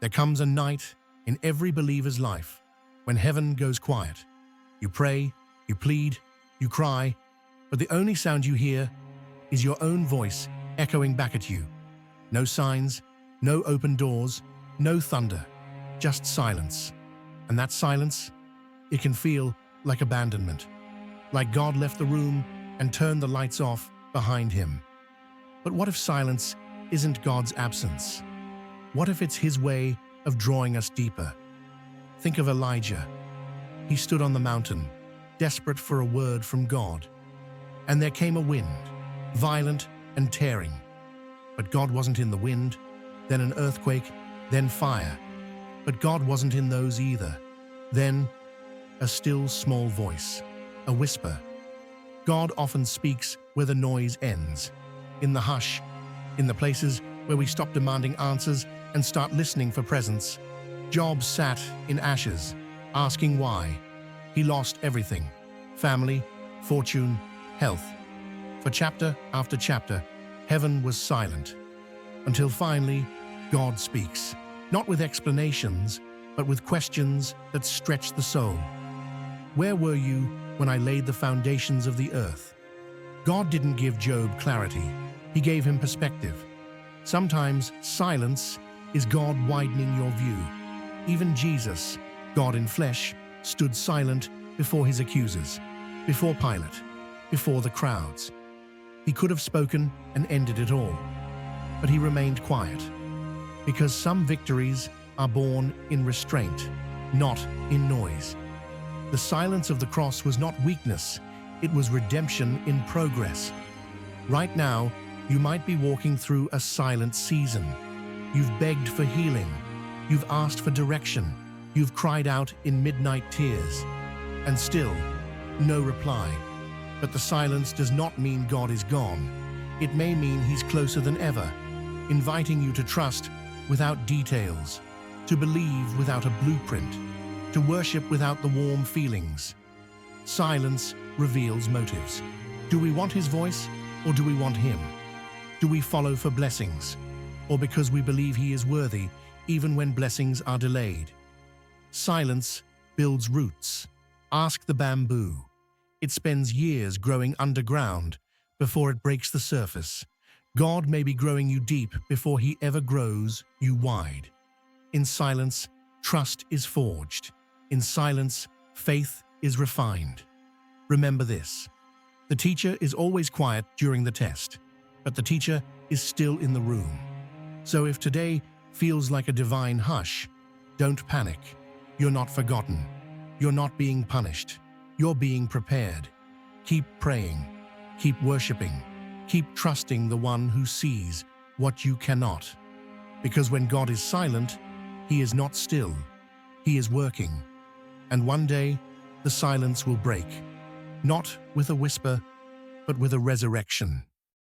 There comes a night in every believer's life when heaven goes quiet. You pray, you plead, you cry, but the only sound you hear is your own voice echoing back at you. No signs, no open doors, no thunder, just silence. And that silence, it can feel like abandonment, like God left the room and turned the lights off behind him. But what if silence isn't God's absence? What if it's his way of drawing us deeper? Think of Elijah. He stood on the mountain, desperate for a word from God. And there came a wind, violent and tearing. But God wasn't in the wind, then an earthquake, then fire. But God wasn't in those either. Then, a still small voice, a whisper. God often speaks where the noise ends, in the hush, in the places where we stop demanding answers and start listening for presence. Job sat in ashes, asking why. He lost everything: family, fortune, health. For chapter after chapter, heaven was silent, until finally God speaks, not with explanations, but with questions that stretch the soul. Where were you when I laid the foundations of the earth? God didn't give Job clarity, he gave him perspective. Sometimes silence is God widening your view. Even Jesus, God in flesh, stood silent before his accusers, before Pilate, before the crowds. He could have spoken and ended it all, but he remained quiet, because some victories are born in restraint, not in noise. The silence of the cross was not weakness, it was redemption in progress. Right now, you might be walking through a silent season. You've begged for healing, you've asked for direction, you've cried out in midnight tears, and still, no reply. But the silence does not mean God is gone. It may mean he's closer than ever, inviting you to trust without details, to believe without a blueprint, to worship without the warm feelings. Silence reveals motives. Do we want his voice, or do we want him? Do we follow for blessings, or because we believe he is worthy, even when blessings are delayed? Silence builds roots. Ask the bamboo. It spends years growing underground before it breaks the surface. God may be growing you deep before he ever grows you wide. In silence, trust is forged. In silence, faith is refined. Remember this: the teacher is always quiet during the test, but the teacher is still in the room. So if today feels like a divine hush, don't panic. You're not forgotten. You're not being punished. You're being prepared. Keep praying. Keep worshiping. Keep trusting the one who sees what you cannot. Because when God is silent, he is not still. He is working. And one day, the silence will break. Not with a whisper, but with a resurrection.